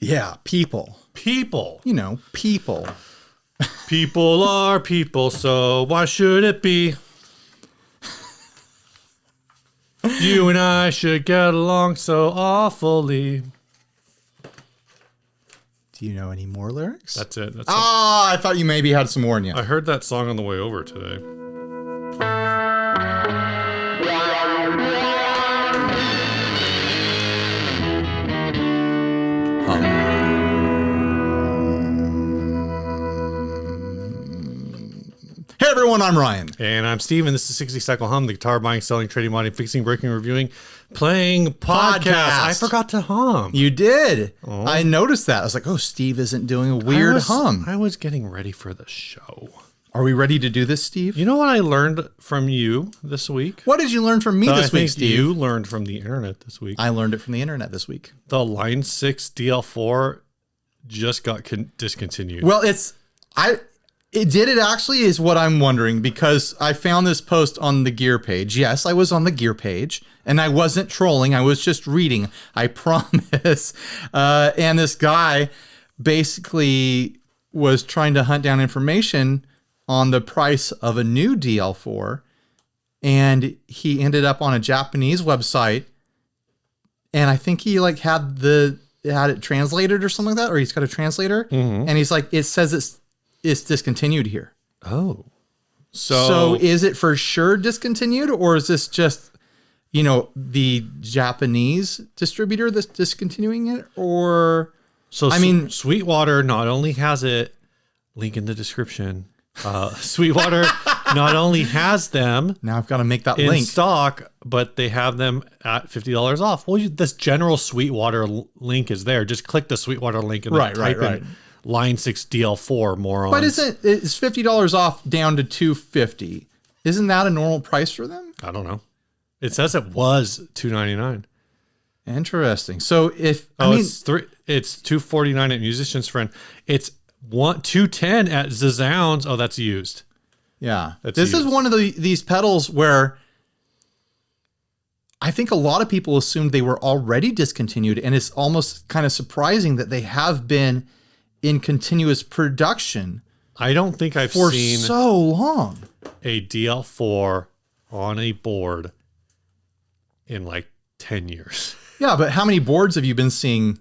Yeah, people. People. You know, people. People are people, so why should it be? You and I should get along so awfully. Do you know any more lyrics? That's it. That's I thought you maybe had some more in you. I heard that song on the way over today. Hey everyone, I'm Ryan. And I'm Steven. This is 60 Cycle Hum, the guitar buying, selling, trading, modding, fixing, breaking, reviewing, playing podcast. I forgot to hum. You did. Oh. I noticed that. I was like, oh, Steve isn't doing a weird hum. I was getting ready for the show. Are we ready to do this, Steve? You know what I learned from you this week? What did you learn from me this week, Steve? You learned from the internet this week. I learned it from the internet this week. The Line 6 DL4 just got discontinued. Well, it actually is what I'm wondering, because I found this post on the gear page. Yes, I was on the gear page and I wasn't trolling. I was just reading, I promise. And this guy basically was trying to hunt down information on the price of a new DL4. And he ended up on a Japanese website. And I think he had it translated or something like that, or he's got a translator. Mm-hmm. And he's like, it says it's discontinued here. Oh. So is it for sure discontinued, or is this just, the Japanese distributor that's discontinuing it? Or Sweetwater not only has it, link in the description. Sweetwater not only has them now I've got to make that in link stock, but they have them at $50 off. Well, this general Sweetwater link is there. Just click the Sweetwater link and then type in Line 6 DL4 morons. But it's $50 off down to $250. Isn't that a normal price for them? I don't know. It says it was $299. Interesting. So it's $249 at Musician's Friend. It's $210 at Zazzounds. Oh, that's used. Yeah. This is one of these pedals where I think a lot of people assumed they were already discontinued, and it's almost kind of surprising that they have been in continuous production. I don't think I've seen so long a DL4 on a board in 10 years. Yeah, but how many boards have you been seeing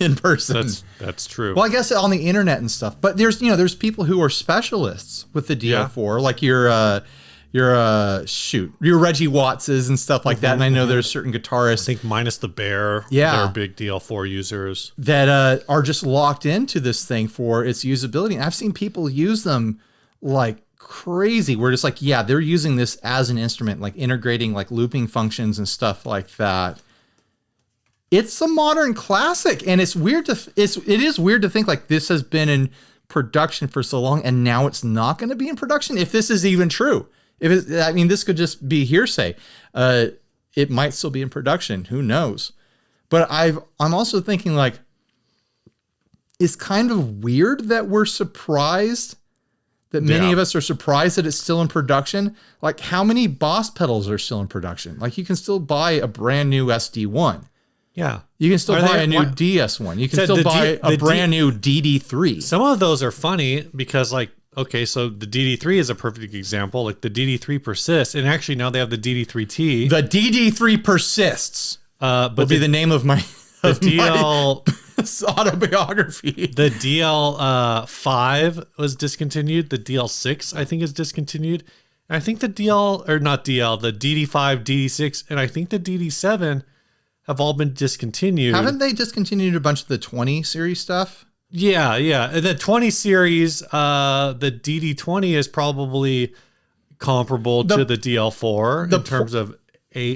in person? That's true. Well, I guess on the internet and stuff. But there's people who are specialists with the DL4, like your Reggie Wattses and stuff like that. And I know there's certain guitarists, I think minus the Bear, they're big DL4 users that are just locked into this thing for its usability. And I've seen people use them like crazy. We're just they're using this as an instrument, like integrating looping functions and stuff like that. It's a modern classic, and it is weird to think this has been in production for so long, and now it's not going to be in production. If this is even true, this could just be hearsay. It might still be in production. Who knows? But I'm also thinking it's kind of weird that we're surprised that many of us are surprised that it's still in production. How many Boss pedals are still in production? You can still buy a brand new SD1. Yeah. You can still buy a new DS1. You can still buy a brand new DD3. Some of those are funny because so the DD3 is a perfect example. The DD3 persists, and actually now they have the DD3T. The DD3 persists. But will be the name of my DL autobiography. The DL5 was discontinued. The DL6 I think is discontinued. And I think the the DD5, DD6, and I think the DD7 have all been discontinued. Haven't they discontinued a bunch of the 20 series stuff? Yeah. The 20 series, the DD20 is probably comparable to the DL4 in terms of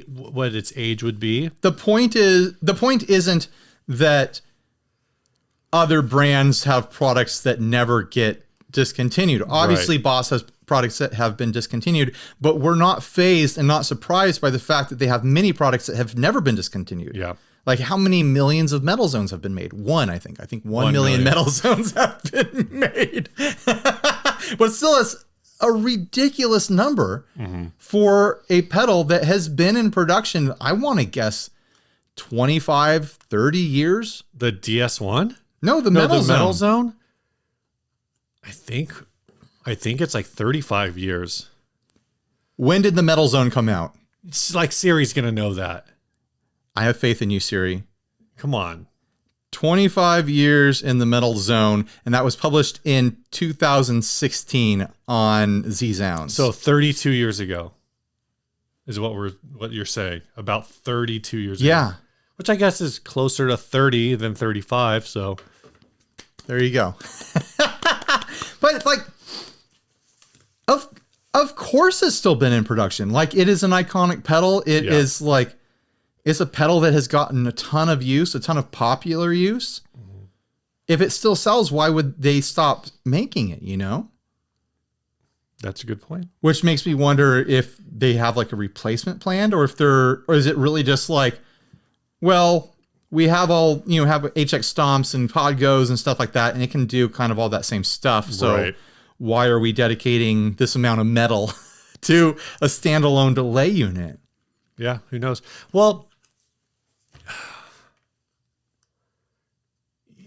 what its age would be. The point isn't that other brands have products that never get discontinued. Obviously, Boss has products that have been discontinued, but we're not fazed and not surprised by the fact that they have many products that have never been discontinued. Yeah. How many millions of metal zones have been made? One, I think. 1 million metal zones have been made. But still, it's a ridiculous number for a pedal that has been in production, I want to guess, 25, 30 years. The DS1? No, the Metal Zone. Metal Zone? I think it's like 35 years. When did the Metal Zone come out? It's like Siri's going to know that. I have faith in you, Siri. Come on. 25 years in the Metal Zone, and that was published in 2016 on Z-Sounds. So 32 years ago is what you're saying. About 32 years ago. Yeah. Which I guess is closer to 30 than 35, so there you go. But like of course it's still been in production. Like, it is an iconic pedal. It is like, it's a pedal that has gotten a ton of use, a ton of popular use. Mm-hmm. If it still sells, why would they stop making it, you know? That's a good point. Which makes me wonder if they have like a replacement planned, or or is it really just like, well, we have all, have HX Stomps and Podgos and stuff like that, and it can do kind of all that same stuff. So why are we dedicating this amount of metal to a standalone delay unit? Yeah, who knows? Well,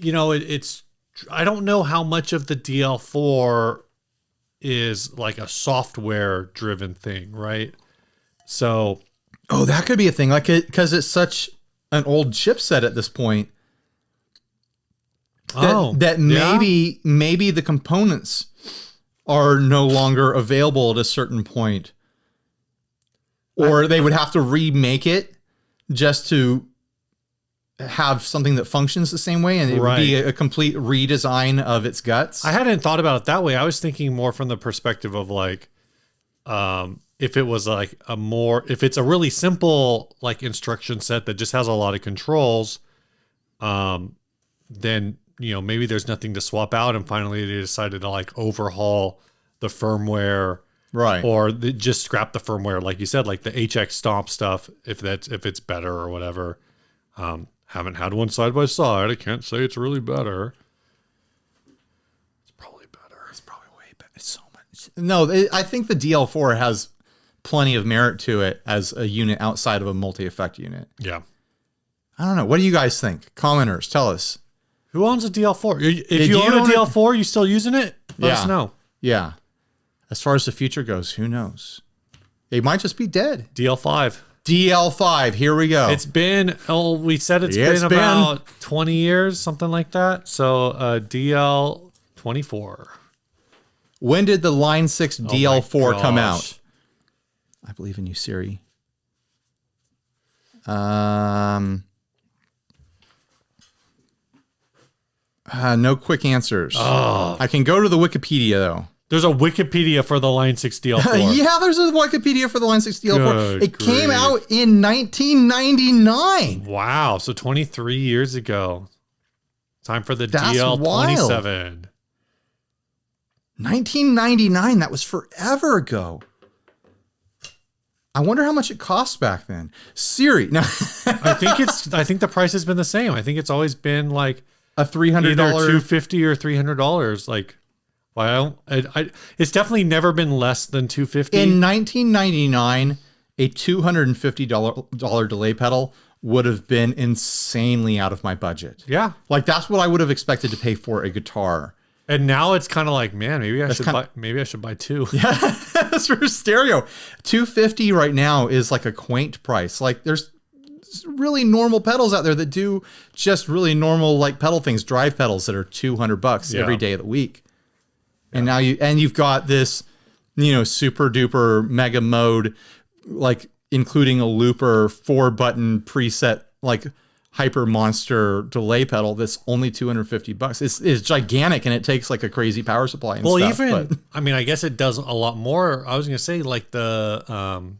it's, I don't know how much of the DL4 is like a software driven thing, right? So, oh, that could be a thing, like, because it's such an old chipset at this point. That maybe the components are no longer available at a certain point, or they would have to remake it just to have something that functions the same way, and it would be a complete redesign of its guts. I hadn't thought about it that way. I was thinking more from the perspective of like, if it was like if it's a really simple like instruction set that just has a lot of controls, then maybe there's nothing to swap out, and finally they decided to like overhaul the firmware, right? Or just scrap the firmware, like you said, like the HX Stomp stuff, if it's better or whatever. Haven't had one side by side. I can't say it's really better. It's probably better. It's probably way better. It's so much. No, I think the DL4 has plenty of merit to it as a unit outside of a multi-effect unit. Yeah. I don't know. What do you guys think? Commenters, tell us. Who owns a DL4? If you own a DL4, you still using it? Let us know. Yeah. As far as the future goes, who knows? It might just be dead. DL5. DL5, here we go. It's been, we said it's been about 20 years, something like that. So DL24. When did the Line 6 DL4 come out? I believe in you, Siri. No quick answers. Oh. I can go to the Wikipedia, though. There's a Wikipedia for the Line 6 DL4. Yeah, there's a Wikipedia for the Line 6 DL4. It came out in 1999. Wow, so 23 years ago. Time for the DL27. 1999, that was forever ago. I wonder how much it cost back then. Siri, no. I think the price has been the same. I think it's always been like a $300, either $250 or $300. Like, it's definitely never been less than $250. In 1999, a $250 delay pedal would have been insanely out of my budget. Yeah. Like, that's what I would have expected to pay for a guitar. And now it's kind of like, man, maybe I should buy two. Yeah, that's for stereo. $250 right now is like a quaint price. Like, there's really normal pedals out there that do just really normal like pedal things, drive pedals that are $200 every day of the week. And now you've got this, super duper mega mode, like including a looper 4-button preset, like hyper monster delay pedal that's only $250. It's gigantic, and it takes like a crazy power supply and stuff. I guess it does a lot more. I was going to say like the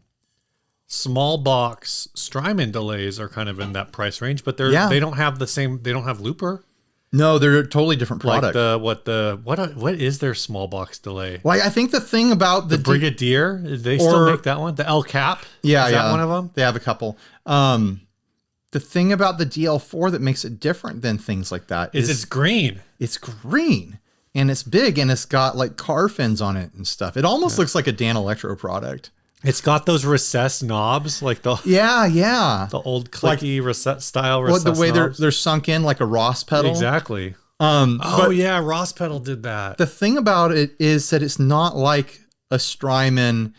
small box Strymon delays are kind of in that price range, but they don't have the same, they don't have looper. No, they're a totally different product. Like what is their small box delay? Well, I think the thing about the Brigadier, they still make that one? The El Cap? Yeah, is that one of them? They have a couple. The thing about the DL4 that makes it different than things like that is it's green. It's green, and it's big, and it's got like car fins on it and stuff. It almost looks like a Dan Electro product. It's got those recessed knobs, like the the old clicky recess style recessed the way knobs. they're sunk in like a Ross pedal. Exactly. But yeah, Ross pedal did that. the thing about it is that it's not like a Strymon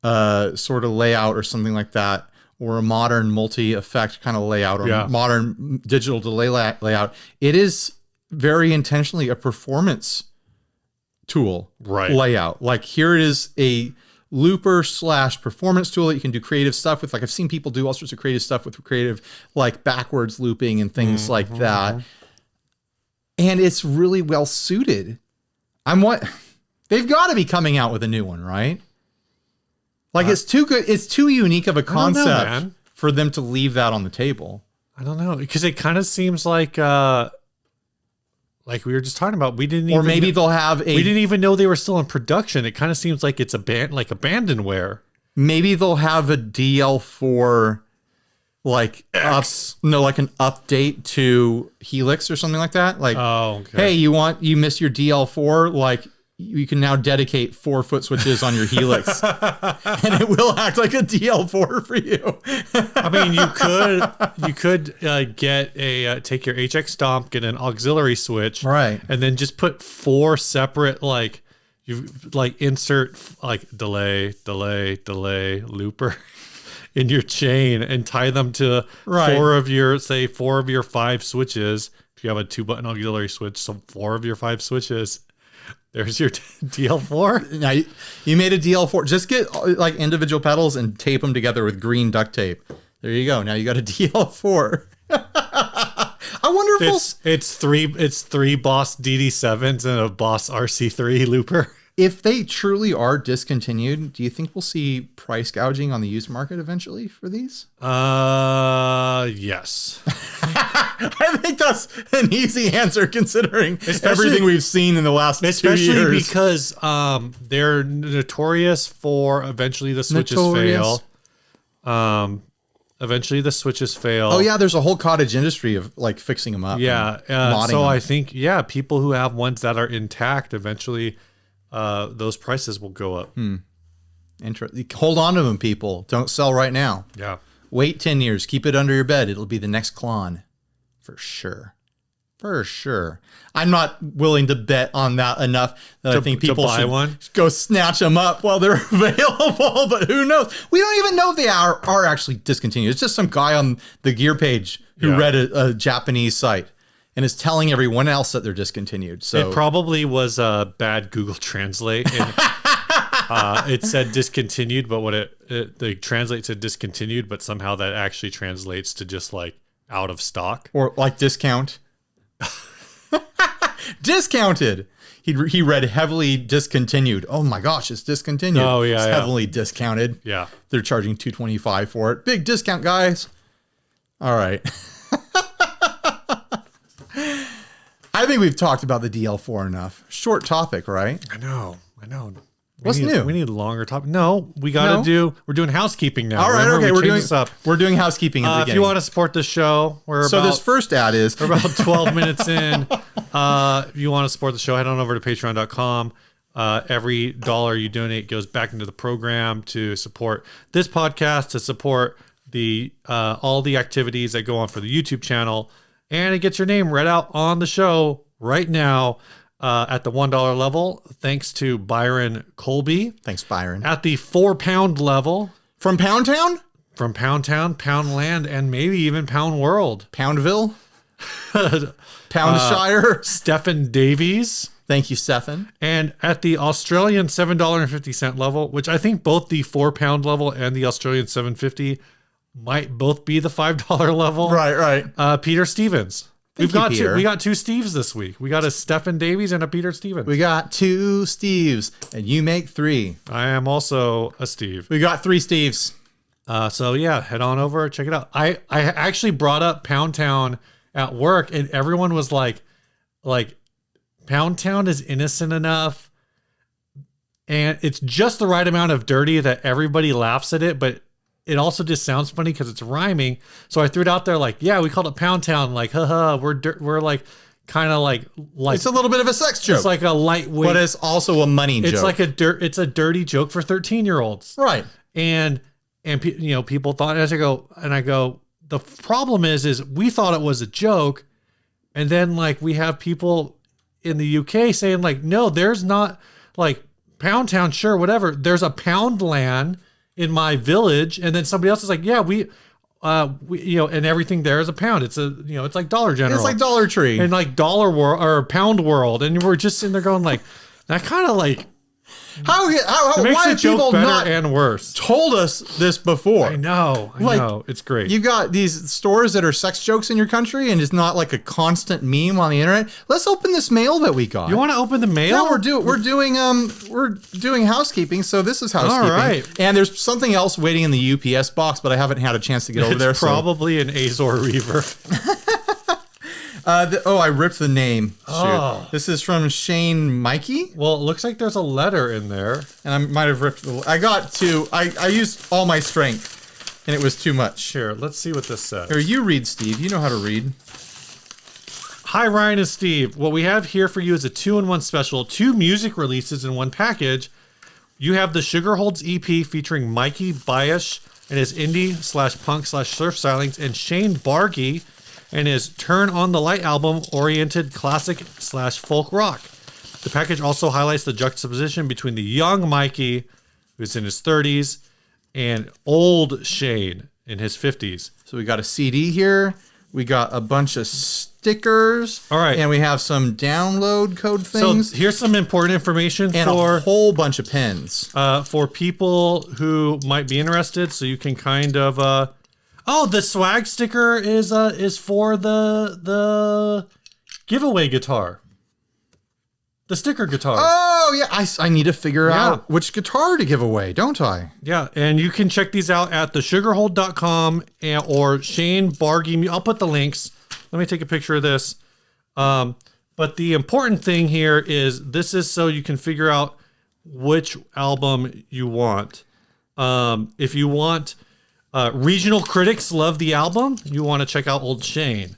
sort of layout or something like that, or a modern multi-effect kind of layout, or modern digital delay layout. It is very intentionally a performance tool layout. Like here it is a looper / performance tool that you can do creative stuff with. Like I've seen people do all sorts of creative stuff with creative, like backwards looping and things like that. And it's really well suited. They've got to be coming out with a new one, right? Like it's too good. It's too unique of a concept for them to leave that on the table. I don't know, because it kind of seems like we were just talking about. We didn't even know they were still in production. It kind of seems like it's abandonware. Maybe they'll have a DL4 like an update to Helix or something like that. Like, hey, you missed your DL4, like you can now dedicate 4-foot switches on your Helix and it will act like a DL4 for you. I mean, you could get take your HX Stomp, get an auxiliary switch, right, and then just put 4 separate insert delay looper in your chain and tie them to 4 of your 5 switches. If you have a 2-button auxiliary switch, so 4 of your 5 switches. There's your DL4. Now you made a DL4. Just get like individual pedals and tape them together with green duct tape. There you go. Now you got a DL4. I wonder if it's three Boss DD7s and a Boss RC3 looper. If they truly are discontinued, do you think we'll see price gouging on the used market eventually for these? Yes. I think that's an easy answer considering everything we've seen in the last 2 years. Especially because they're notorious for eventually the switches fail. Eventually the switches fail. Oh yeah, there's a whole cottage industry of like fixing them up. Yeah. So I think people who have ones that are intact eventually those prices will go up. Hold on to them, people. Don't sell right now. Yeah. Wait 10 years. Keep it under your bed. It'll be the next Klon. For sure. For sure. I'm not willing to bet on that enough that I think people should go snatch them up while they're available, but who knows? We don't even know if they are actually discontinued. It's just some guy on the gear page who read a Japanese site and is telling everyone else that they're discontinued. So it probably was a bad Google Translate. And, it said discontinued, but what the translate said discontinued, but somehow that actually translates to just like out of stock or like discount. Discounted. He read heavily discontinued. Oh my gosh, it's discontinued. Oh yeah, it's heavily discounted. Yeah, they're charging $225 for it. Big discount, guys. All right. I think we've talked about the DL4 enough. Short topic, right? I know. What's new? We need a longer topic. No, we're doing housekeeping now. All right, okay, we're doing housekeeping in the beginning. If you want to support the show, this first ad is we're about 12 minutes in. If you want to support the show, head on over to patreon.com. Every dollar you donate goes back into the program to support this podcast, to support the all the activities that go on for the YouTube channel, and it gets your name read out on the show right now. At the $1 level, thanks to Byron Colby. Thanks, Byron. At the £4 level. From Pound Town? From Pound Town, Pound Land, and maybe even Pound World. Poundville? Poundshire? Stephen Davies. Thank you, Stephen. And at the Australian $7.50 level, which I think both the £4 level and the Australian $7.50 might both be the $5 level. Right. Peter Stevens. We got two Steves this week. We got a Stephen Davies and a Peter Stevens. We got 2 Steves, and you make 3. I am also a Steve. We got 3 Steves. So yeah, head on over, check it out. I actually brought up Pound Town at work, and everyone was like Pound Town is innocent enough, and it's just the right amount of dirty that everybody laughs at it, but it also just sounds funny because it's rhyming. So I threw it out there like, yeah, we called it Pound Town. Like, haha, we're like kind of like it's a little bit of a sex joke. It's like a lightweight, but it's also a money joke. It's like it's a dirty joke for 13-year-olds. Right. and people thought, as I go, the problem is we thought it was a joke, and then like we have people in the UK saying like, no, there's not, like, Pound Town, sure, whatever. There's a Poundland in my village, and then somebody else is like, yeah, we and everything there is a pound. It's it's like Dollar General. It's like Dollar Tree and like Dollar World or Pound World, and we're just sitting there going like, that kind of like. How It makes why the have joke people better not and worse. told us this before? I know. It's great. You got these stores that are sex jokes in your country, and it's not like a constant meme on the internet. Let's open this mail that we got. You want to open the mail? No, we're doing housekeeping. So this is housekeeping. All right. And there's something else waiting in the UPS box, but I haven't had a chance to get over there. It's probably an Azor Reaver. I ripped the name. Oh. Shoot. This is from Shane Mikey. Well, it looks like there's a letter in there. And I might have ripped I used all my strength, and it was too much. Here, let's see what this says. Here, you read, Steve. You know how to read. Hi, Ryan and Steve. What we have here for you is a 2-in-1 special, 2 music releases in one package. You have the Sugarholds EP featuring Mikey Biash and his indie/punk/surf stylings, and Shane Bargy and his Turn on the Light album oriented classic/folk rock. The package also highlights the juxtaposition between the young Mikey, who's in his 30s, and old Shane in his 50s. So we got a CD here. We got a bunch of stickers. All right. And we have some download code things. So here's some important information and a whole bunch of pens. For people who might be interested, so you can kind of... the swag sticker is for the giveaway guitar. The sticker guitar. Oh, yeah. I need to figure out which guitar to give away, don't I? Yeah, and you can check these out at thesugarhold.com or Shane Bargy. I'll put the links. Let me take a picture of this. But the important thing here is this is so you can figure out which album you want. If you want... regional critics love the album. You want to check out Old Shane.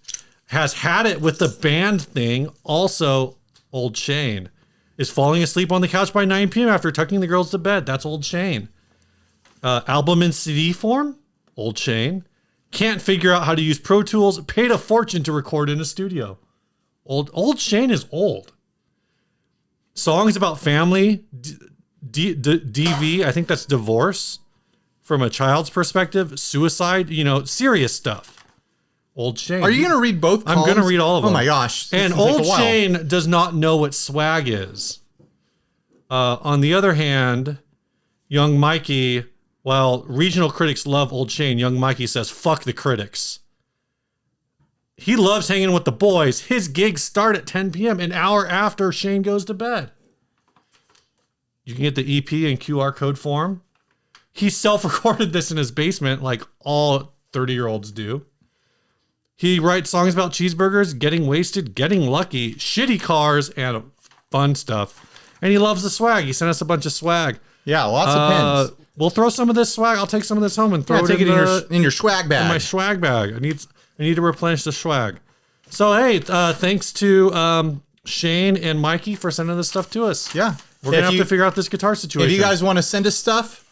Has had it with the band thing. Also, Old Shane is falling asleep on the couch by 9 p.m. after tucking the girls to bed. That's Old Shane. Album in CD form. Old Shane. Can't figure out how to use Pro Tools. Paid a fortune to record in a studio. Old Shane is old. Songs about family. DV. I think that's divorce. From a child's perspective, suicide, serious stuff. Old Shane. Are you going to read both columns? I'm going to read all of them. Oh my gosh. And Old Shane does not know what swag is. On the other hand, young Mikey, while regional critics love Old Shane, young Mikey says, fuck the critics. He loves hanging with the boys. His gigs start at 10 p.m., an hour after Shane goes to bed. You can get the EP in QR code form. He self-recorded this in his basement like all 30-year-olds do. He writes songs about cheeseburgers, getting wasted, getting lucky, shitty cars, and fun stuff. And he loves the swag. He sent us a bunch of swag. Yeah, lots of pins. We'll throw some of this swag. I'll take some of this home and throw it in your swag bag. In my swag bag. I need to replenish the swag. So, hey, thanks to Shane and Mikey for sending this stuff to us. Yeah. We're going to have to figure out this guitar situation. If you guys want to send us stuff,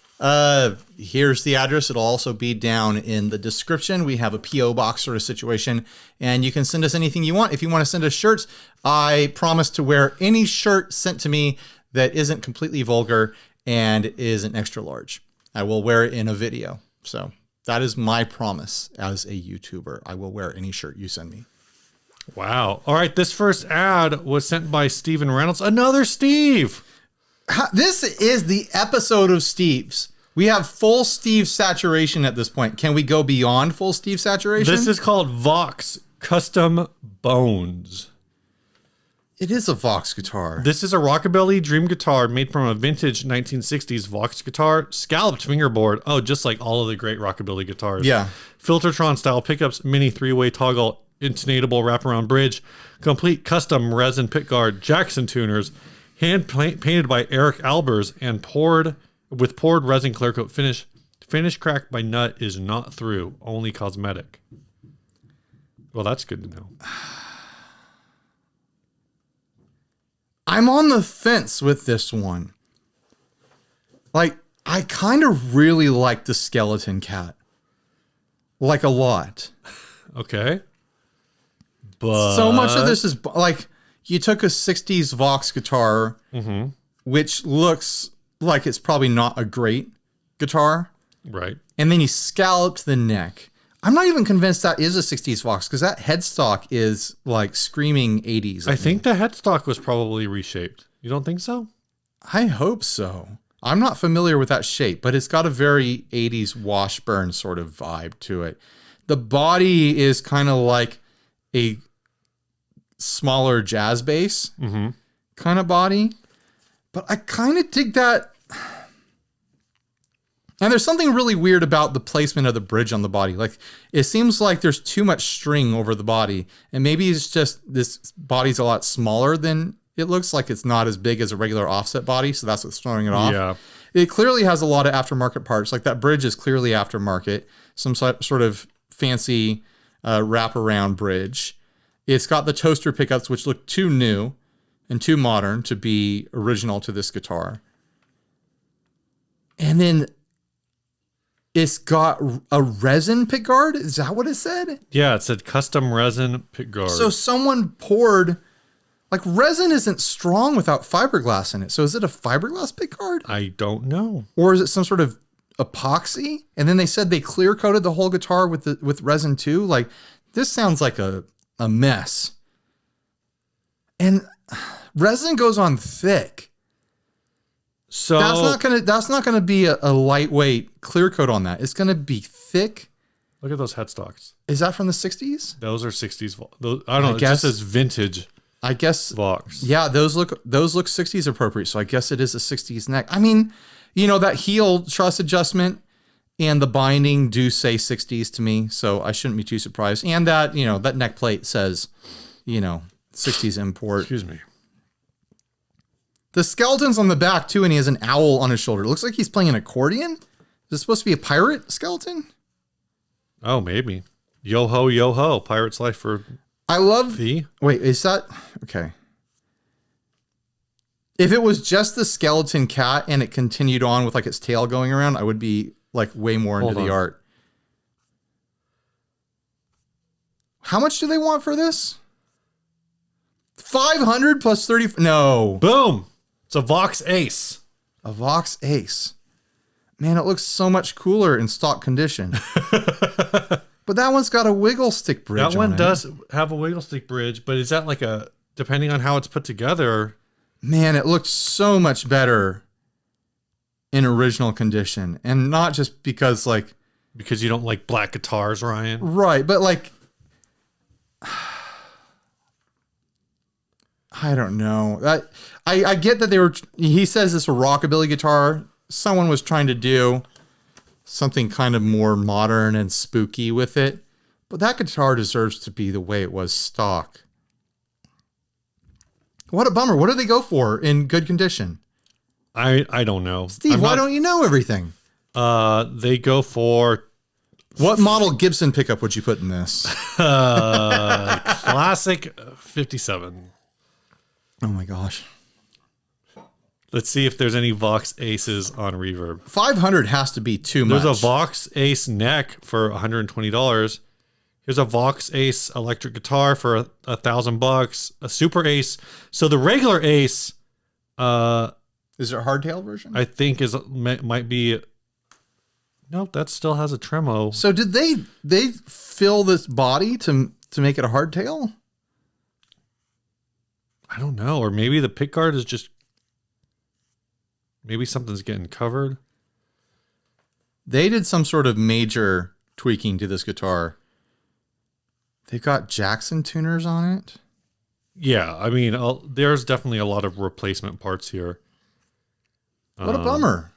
here's the address. It'll also be down in the description. We have a P.O. box sort of situation, and you can send us anything you want. If you want to send us shirts, I promise to wear any shirt sent to me that isn't completely vulgar and is an extra large. I will wear it in a video. So that is my promise as a YouTuber. I will wear any shirt you send me. Wow. All right. This first ad was sent by Steven Reynolds. Another Steve. This is the episode of Steve's. We have full Steve saturation at this point. Can we go beyond full Steve saturation? This is called Vox Custom Bones. It is a Vox guitar. This is a rockabilly dream guitar made from a vintage 1960s Vox guitar, scalloped fingerboard. Oh, just like all of the great rockabilly guitars. Yeah. Filtertron style pickups, mini 3-way toggle, intonatable wraparound bridge, complete custom resin pickguard, Jackson tuners, hand painted by Eric Albers and poured resin clear coat finish. Finish cracked by nut is not through, only cosmetic. Well, that's good to know. I'm on the fence with this one. Like, I kind of really like the skeleton cat. Like a lot. Okay. But So much of this is like you took a 60s Vox guitar, which looks like it's probably not a great guitar. Right. And then you scalloped the neck. I'm not even convinced that is a 60s Vox because that headstock is like screaming 80s. I think the headstock was probably reshaped. You don't think so? I hope so. I'm not familiar with that shape, but it's got a very 80s Washburn sort of vibe to it. The body is kind of like a smaller jazz bass kind of body, but I kind of dig that. And there's something really weird about the placement of the bridge on the body. Like it seems like there's too much string over the body, and maybe it's just this body's a lot smaller than it looks like. It's not as big as a regular offset body, so that's what's throwing it off. Yeah. It clearly has a lot of aftermarket parts. Like that bridge is clearly aftermarket, some sort of fancy wraparound bridge. It's got the toaster pickups, which look too new and too modern to be original to this guitar. And then it's got a resin pickguard. Is that what it said? Yeah, it said custom resin pickguard. So someone poured, like resin isn't strong without fiberglass in it. So is it a fiberglass pickguard? I don't know. Or is it some sort of epoxy? And then they said they clear coated the whole guitar with resin too. Like this sounds like a mess. And resin goes on thick. So That's not gonna be a lightweight clear coat on that. It's gonna be thick. look at those headstocks. Is that from the 60s? Those are 60s. Those, I don't know. It guess- just says vintage I guess. Vox. Yeah, those look 60s appropriate. So I guess it is a 60s neck. I mean, you know, that heel truss adjustment and the binding do say 60s to me, so I shouldn't be too surprised. And that, you know, that neck plate says, you know, 60s import. Excuse me. The skeleton's on the back too, and he has an owl on his shoulder. It looks like he's playing an accordion. Is this supposed to be a pirate skeleton? Oh, maybe. Yo ho, yo ho. Pirate's life for I love V. Wait, is that okay? If it was just the skeleton cat and it continued on with like its tail going around, I would be like way more into the art. How much do they want for this? 500 plus 30. No. Boom. It's a Vox Ace. A Vox Ace. Man, it looks so much cooler in stock condition. But that one's got a wiggle stick bridge. That one on it. does have a wiggle stick bridge, but is that like a, depending on how it's put together? Man, it looked so much better in original condition. And not just because like, Because you don't like black guitars, Ryan. right, but like, I don't know. I get that he says it's a rockabilly guitar. Someone was trying to do something kind of more modern and spooky with it. But that guitar deserves to be the way it was stock. What a bummer. What do they go for in good condition? I don't know. Steve, why don't you know everything? They go for What model Gibson pickup would you put in this? classic 57. Oh my gosh. Let's see if there's any Vox Aces on Reverb. 500 has to be too much. There's a Vox Ace neck for $120. Here's a Vox Ace electric guitar for $1,000. A Super Ace. So the regular Ace, Is there a hardtail version? I think might be. Nope, that still has a tremo. So did they fill this body to make it a hardtail? I don't know, or maybe the pickguard is just. Maybe something's getting covered. They did some sort of major tweaking to this guitar. They've got Jackson tuners on it. Yeah, I mean, there's definitely a lot of replacement parts here. What a bummer.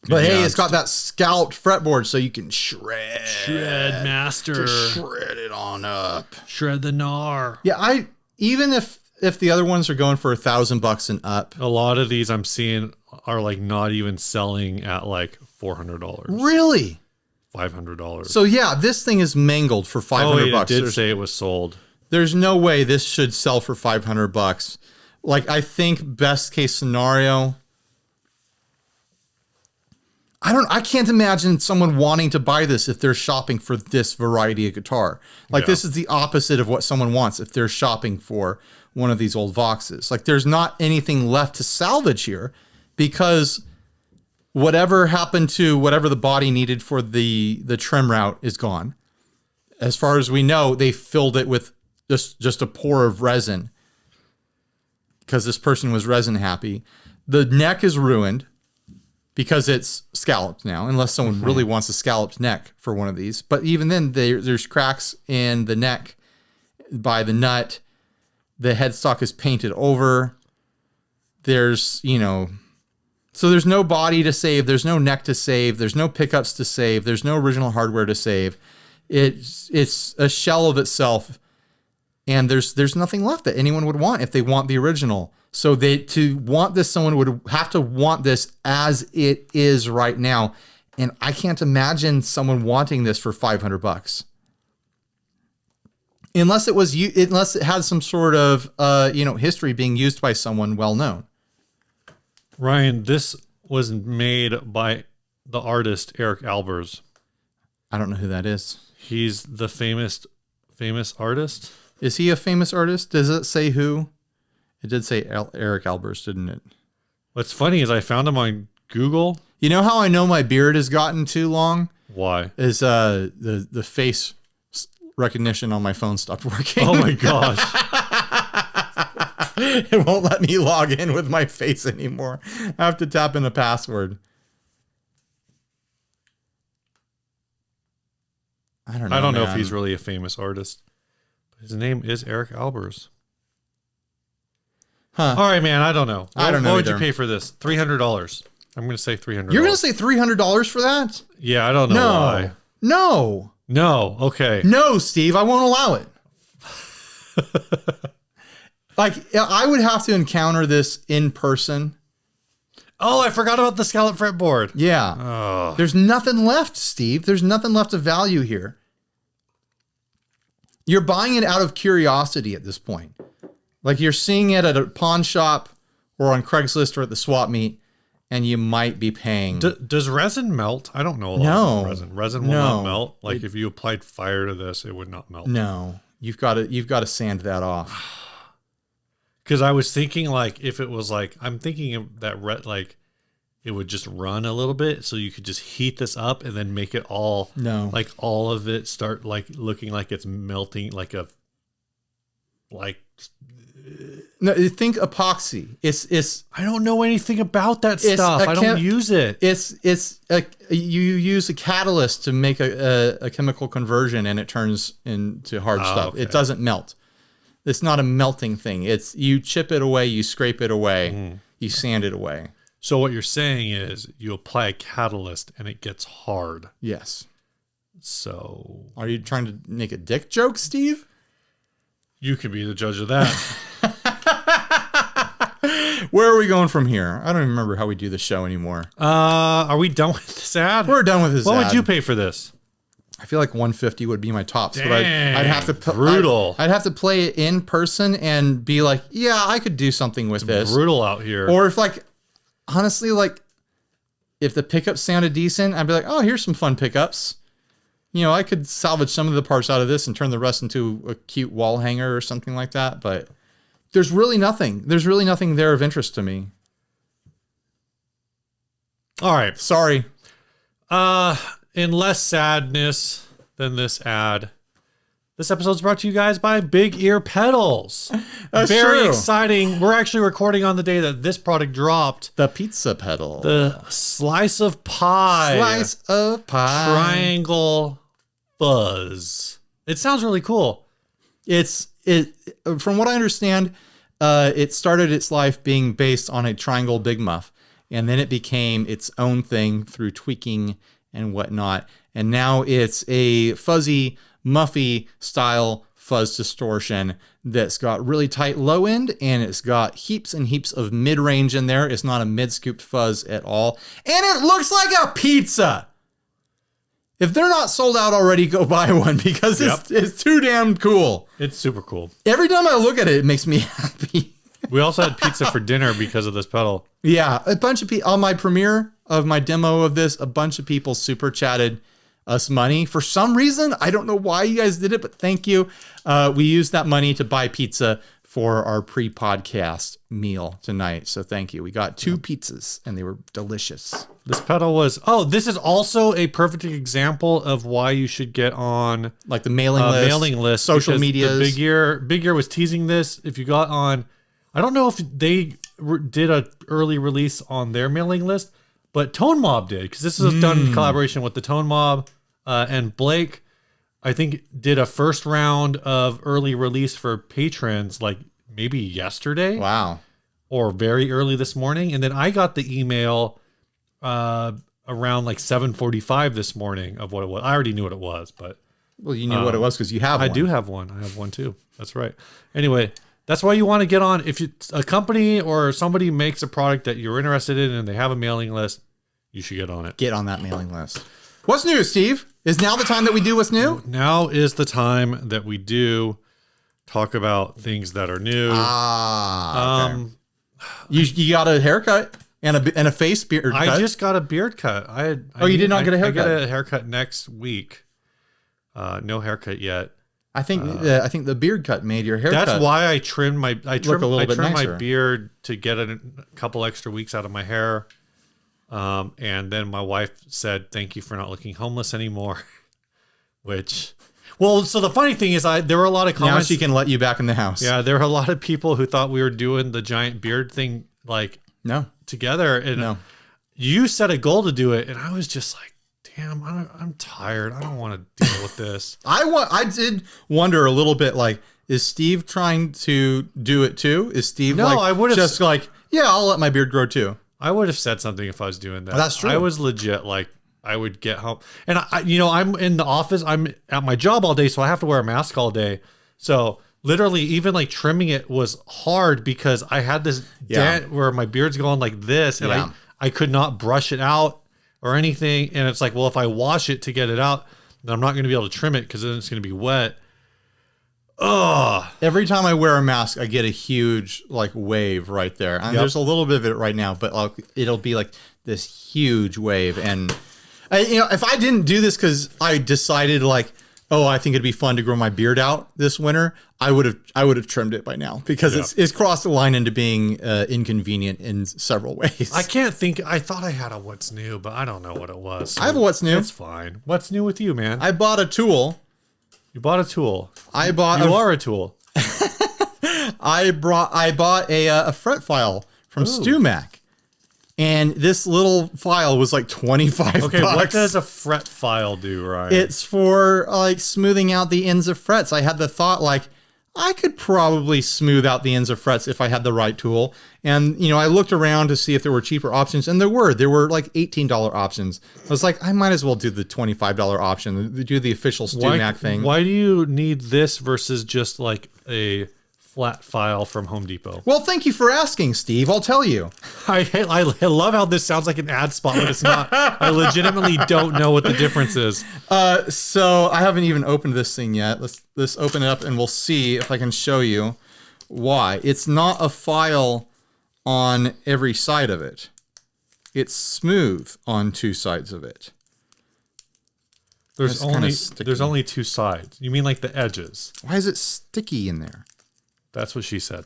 But yeah, hey, it's got that scalped fretboard so you can shred master. Just shred it on up. Shred the gnar. Yeah, even if the other ones are going for $1,000 and up. A lot of these I'm seeing are like not even selling at like $400. Really? $500. So yeah, this thing is mangled for $500. It did say it was sold. There's no way this should sell for $500. Like, I think best case scenario, I can't imagine someone wanting to buy this if they're shopping for this variety of guitar. Like this is the opposite of what someone wants if they're shopping for one of these old Voxes. Like there's not anything left to salvage here because whatever happened to whatever the body needed for the trim route is gone. As far as we know, they filled it with just a pour of resin because this person was resin happy. The neck is ruined because it's scalloped now, unless someone really wants a scalloped neck for one of these. But even then, there's cracks in the neck by the nut. The headstock is painted over. There's, so there's no body to save. There's no neck to save. There's no pickups to save. There's no original hardware to save. It's a shell of itself. And there's nothing left that anyone would want if they want the original. So to want this, someone would have to want this as it is right now. And I can't imagine someone wanting this for $500. Unless it had some sort of history being used by someone well known. Ryan, this was made by the artist Eric Albers. I don't know who that is. He's the famous artist. Is he a famous artist? Does it say who? It did say Eric Albers, didn't it? What's funny is I found him on Google. You know how I know my beard has gotten too long? Why? Is the face recognition on my phone stopped working. Oh my gosh. It won't let me log in with my face anymore. I have to tap in a password. I don't know if he's really a famous artist. His name is Eric Albers. Huh. All right, man. I don't know. I don't know. What would you pay for this? $300. I'm going to say $300. You're going to say $300 for that? Yeah, I don't know why. No. Okay. No, Steve. I won't allow it. Like, I would have to encounter this in person. Oh, I forgot about the scallop fretboard. Yeah. Oh. There's nothing left, Steve. There's nothing left of value here. You're buying it out of curiosity at this point. Like you're seeing it at a pawn shop or on Craigslist or at the swap meet, and you might be paying. Does resin melt? I don't know a lot about resin. Resin will not melt. Like if you applied fire to this, it would not melt. No, you've got to sand that off. Because I was thinking like if it was like I'm thinking of that it would just run a little bit, so you could just heat this up and then make it all like all of it start like looking like it's melting No, think epoxy. It's. I don't know anything about that stuff. I don't use it. You use a catalyst to make a chemical conversion, and it turns into hard stuff. Okay. It doesn't melt. It's not a melting thing. It's you chip it away, you scrape it away, you sand it away. So what you're saying is you apply a catalyst and it gets hard. Yes. So are you trying to make a dick joke, Steve? You can be the judge of that. Where are we going from here? I don't even remember how we do the show anymore. Are we done with this ad? We're done with this ad. What would you pay for this? I feel like 150 would be my tops. Dang, but I'd have to brutal. I'd have to play it in person and be like, yeah, I could do something with this. Brutal out here. Or if honestly, if the pickups sounded decent, I'd be like, oh, here's some fun pickups. I could salvage some of the parts out of this and turn the rest into a cute wall hanger or something like that. But there's really nothing. There's really nothing there of interest to me. All right. Sorry. In less sadness than this ad, this episode's brought to you guys by Big Ear Pedals. That's very true. exciting. We're actually recording on the day that this product dropped. The pizza pedal. The slice of pie. Slice of pie. Triangle fuzz. It sounds really cool. From what I understand, it started its life being based on a triangle big muff, and then it became its own thing through tweaking and whatnot. And now it's a fuzzy, muffy style fuzz distortion that's got really tight low end, and it's got heaps and heaps of mid range in there. It's not a mid scooped fuzz at all. And it looks like a pizza. If they're not sold out already, go buy one because it's too damn cool. It's super cool. Every time I look at it, it makes me happy. We also had pizza for dinner because of this pedal. Yeah, a bunch of people on my Premiere. of my demo of this, a bunch of people super chatted us money for some reason. I don't know why you guys did it, but thank you. We used that money to buy pizza for our pre-podcast meal tonight. So thank you. We got 2 pizzas and they were delicious. This pedal was, this is also a perfect example of why you should get on like the mailing list, social media. Big Ear was teasing this. If you got on, I don't know if they did an early release on their mailing list, but Tone Mob did, because this was done in collaboration with the Tone Mob, and Blake, I think, did a first round of early release for patrons like maybe yesterday. Wow. Or very early this morning. And then I got the email around like 7:45 this morning of what it was. I already knew what it was, but... Well, you knew what it was because you have one. I do have one. I have one too. That's right. Anyway, that's why you want to get on. If a company or somebody makes a product that you're interested in and they have a mailing list, you should get on it. Get on that mailing list. What's new, Steve? Is now the time that we do what's new? Now is the time that we do talk about things that are new. Okay. You got a haircut and a face beard cut. I just got a beard cut. You did not get a haircut? I get a haircut next week. No haircut yet. I think the beard cut made your haircut. That's why I trimmed my look a little bit nicer. My beard to get a couple extra weeks out of my hair. And then my wife said, "Thank you for not looking homeless anymore." Which, well, so the funny thing is, there were a lot of comments. Now she can let you back in the house. Yeah, there were a lot of people who thought we were doing the giant beard thing together. And you set a goal to do it, and I was just like, damn, I'm tired. I don't want to deal with this. I did wonder a little bit, like, is Steve trying to do it too? Is Steve I would have just like, yeah, I'll let my beard grow too. I would have said something if I was doing that. That's true. I was legit like, I would get home, and I'm in the office. I'm at my job all day, so I have to wear a mask all day. So literally, even like trimming it was hard because I had this dent where my beard's going like this, and I could not brush it out or anything. And it's like, well, if I wash it to get it out, then I'm not going to be able to trim it because then it's going to be wet. Ugh. Every time I wear a mask, I get a huge like wave right there. And there's a little bit of it right now, but it'll be like this huge wave. And if I didn't do this because I decided like, oh, I think it'd be fun to grow my beard out this winter, I would have trimmed it by now because it's crossed the line into being inconvenient in several ways. I can't think. I thought I had a what's new, but I don't know what it was. So I have a what's new. It's fine. What's new with you, man? I bought a tool. You bought a tool. You are a tool. I bought a fret file from StewMac. And this little file was like $25. Okay, what does a fret file do, Ryan? It's for like smoothing out the ends of frets. I had the thought like, I could probably smooth out the ends of frets if I had the right tool. And, I looked around to see if there were cheaper options, and there were like $18 options. I was like, I might as well do the $25 option, do the official StewMac thing. Why do you need this versus just like a flat file from Home Depot? Well, thank you for asking, Steve. I'll tell you. I love how this sounds like an ad spot, but it's not. I legitimately don't know what the difference is. So I haven't even opened this thing yet. Let's open it up and we'll see if I can show you why. It's not a file on every side of it. It's smooth on 2 sides of it. There's only 2 sides. You mean like the edges? Why is it sticky in there? That's what she said.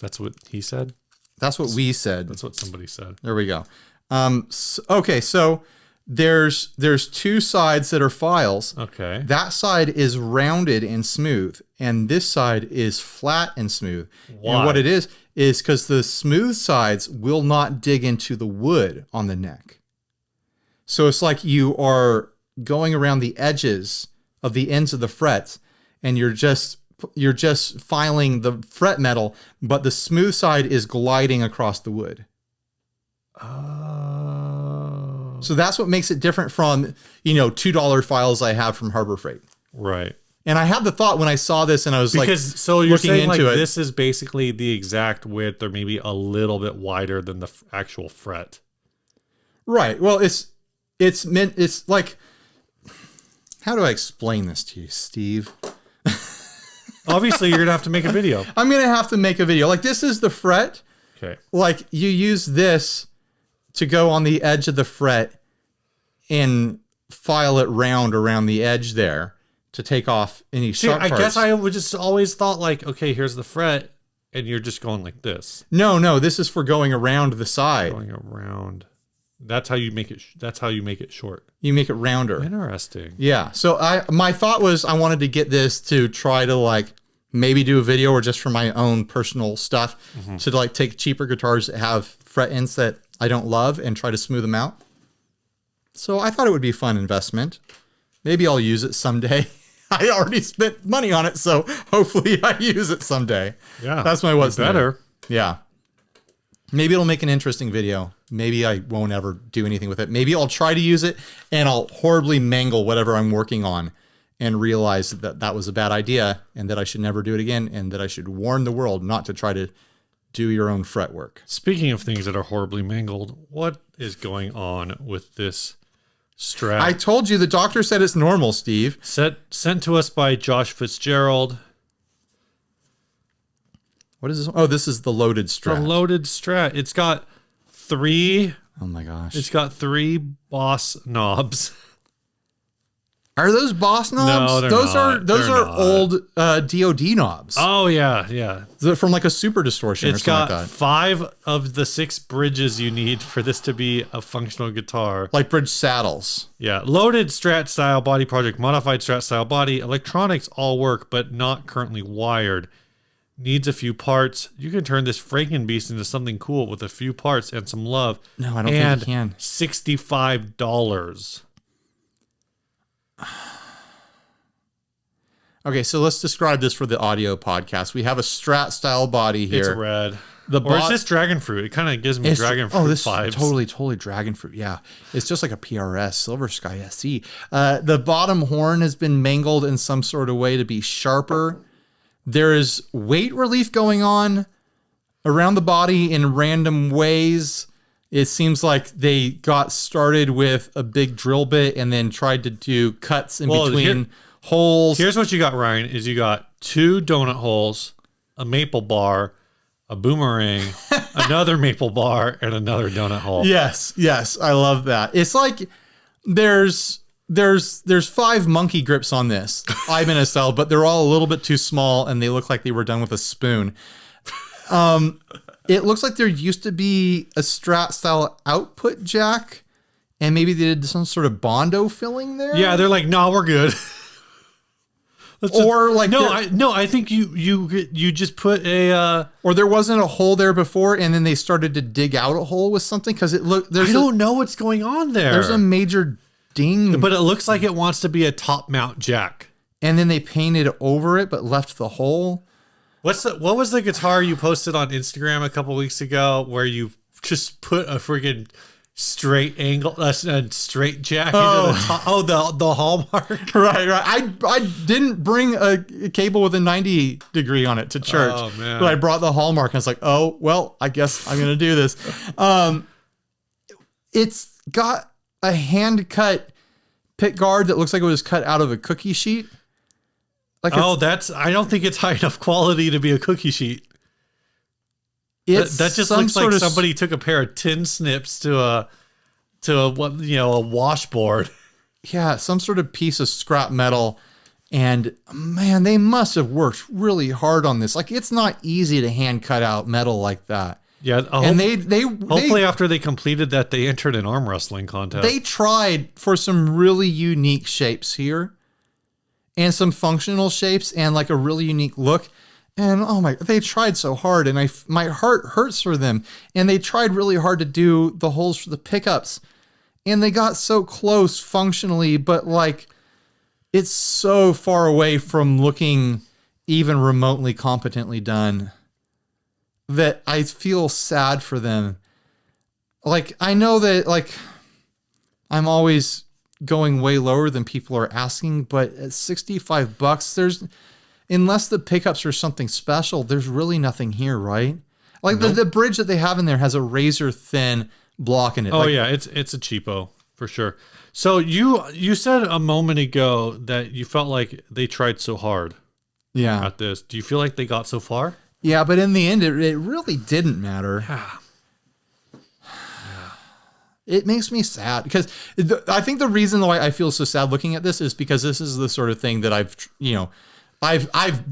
That's what he said. That's what we said. That's what somebody said. There we go. So there's 2 sides that are files. Okay. That side is rounded and smooth, and this side is flat and smooth. Why? And what it is because the smooth sides will not dig into the wood on the neck. So it's like you are going around the edges of the ends of the frets, and you're just filing the fret metal, but the smooth side is gliding across the wood. Oh. So that's what makes it different from, $2 files I have from Harbor Freight. Right. And I had the thought when I saw this and I was so you're saying like into it. This is basically the exact width or maybe a little bit wider than the actual fret. Right. Well, it's like, how do I explain this to you, Steve? Obviously, you're going to have to make a video. I'm going to have to make a video. Like, this is the fret. Okay. Like, you use this to go on the edge of the fret and file it round around the edge there to take off any sharp parts. I guess I would just always thought like, okay, here's the fret, and you're just going like this. No, this is for going around the side. Going around. That's how you make it. That's how you make it short. You make it rounder. Interesting. Yeah. So my thought was I wanted to get this to try to like maybe do a video or just for my own personal stuff to like take cheaper guitars that have fret ends that I don't love and try to smooth them out. So I thought it would be a fun investment. Maybe I'll use it someday. I already spent money on it, so hopefully I use it someday. Yeah. That's my what's better. Yeah. Maybe it'll make an interesting video. Maybe I won't ever do anything with it. Maybe I'll try to use it and I'll horribly mangle whatever I'm working on and realize that that was a bad idea and that I should never do it again and that I should warn the world not to try to do your own fretwork. Speaking of things that are horribly mangled, what is going on with this Strat? I told you the doctor said it's normal, Steve. Sent to us by Josh Fitzgerald. What is this? Oh, this is the loaded Strat. The loaded Strat. It's got three. Oh my gosh. It's got three boss knobs. Are those boss knobs? No, they're those not. Those They're are not. old DOD knobs. Oh yeah. They're from like a super distortion It's or something got like that. 5 of the 6 bridges you need for this to be a functional guitar. Like bridge saddles. Yeah, loaded Strat style body project, modified Strat style body, electronics all work, but not currently wired. Needs a few parts. You can turn this Frankenbeast into something cool with a few parts and some love. No, I don't think you can. $65. Okay, so let's describe this for the audio podcast. We have a Strat style body here. It's red. The Or is this dragon fruit? It kind of gives me dragon fruit this vibes. is totally dragon fruit. Yeah, it's just like a PRS Silver Sky SE. The bottom horn has been mangled in some sort of way to be sharper. There is weight relief going on around the body in random ways. It seems like they got started with a big drill bit and then tried to do cuts in between holes. Here's what you got, Ryan, is you got 2 donut holes, a maple bar, a boomerang, another maple bar, and another donut hole. Yes, I love that. It's like there's 5 monkey grips on this Ibanez style, but they're all a little bit too small and they look like they were done with a spoon. It looks like there used to be a Strat style output jack and maybe they did some sort of Bondo filling there. Yeah, they're like, no, we're good. I think you just put a or there wasn't a hole there before and then they started to dig out a hole with something because it looked I don't know what's going on there. There's a major ding, but it looks like it wants to be a top mount jack. And then they painted over it but left the hole. What was the guitar you posted on Instagram a couple weeks ago where you just put a freaking straight angle, a straight jack into the top? Oh, the Hallmark. Right. I didn't bring a cable with a 90 degree on it to church. Oh, man. But I brought the Hallmark and I was like, oh, well, I guess I'm going to do this. It's got a hand cut pick guard that looks like it was cut out of a cookie sheet. Like I don't think it's high enough quality to be a cookie sheet. That just looks like somebody took a pair of tin snips to a washboard. Yeah, some sort of piece of scrap metal. And man, they must have worked really hard on this. Like, it's not easy to hand cut out metal like that. Yeah, and hopefully after they completed that, they entered an arm wrestling contest. They tried for some really unique shapes here, and some functional shapes, and like a really unique look. And oh my, they tried so hard, and my heart hurts for them. And they tried really hard to do the holes for the pickups, and they got so close functionally, but like it's so far away from looking even remotely competently done that I feel sad for them. Like, I know that like I'm always going way lower than people are asking, but at $65, there's, unless the pickups are something special, there's really nothing here, right? Like the bridge that they have in there has a razor thin block in it. Oh like, yeah, it's a cheapo for sure. So you said a moment ago that you felt like they tried so hard. Yeah. At this. Do you feel like they got so far? Yeah, but in the end, it really didn't matter. Yeah. It makes me sad because I think the reason why I feel so sad looking at this is because this is the sort of thing that I've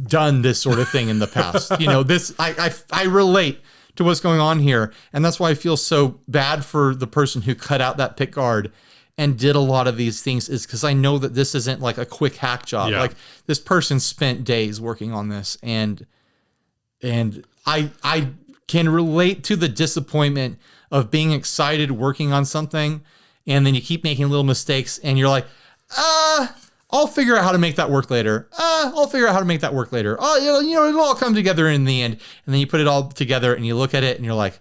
done this sort of thing in the past. I relate to what's going on here. And that's why I feel so bad for the person who cut out that pick guard and did a lot of these things, is because I know that this isn't like a quick hack job. Yeah. Like this person spent days working on this, and I can relate to the disappointment of being excited working on something, and then you keep making little mistakes and you're like, I'll figure out how to make that work later. I'll figure out how to make that work later. Oh, it'll all come together in the end. And then you put it all together and you look at it and you're like,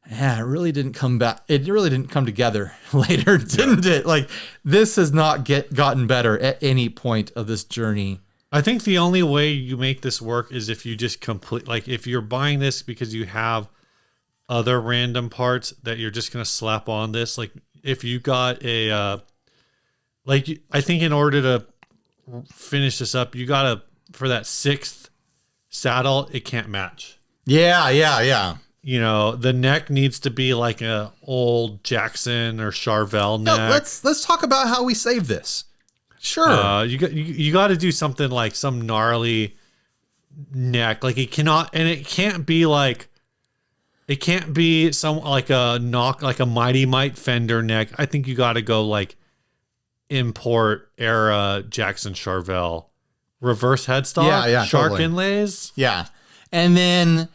yeah, it really didn't come back. It really didn't come together later, didn't it? Like, this has not gotten better at any point of this journey. I think the only way you make this work is if you just if you're buying this because you have other random parts that you're just going to slap on this. Like if you got I think in order to finish this up, you got to, for that 6th saddle, it can't match. Yeah. The neck needs to be like a old Jackson or Charvel neck. No, let's talk about how we save this. Sure. You got to do something like some gnarly neck. Like it can't be some like a Mighty Might Fender neck. I think you got to go like import era Jackson Charvel, reverse headstock, shark totally. Inlays. Yeah. And then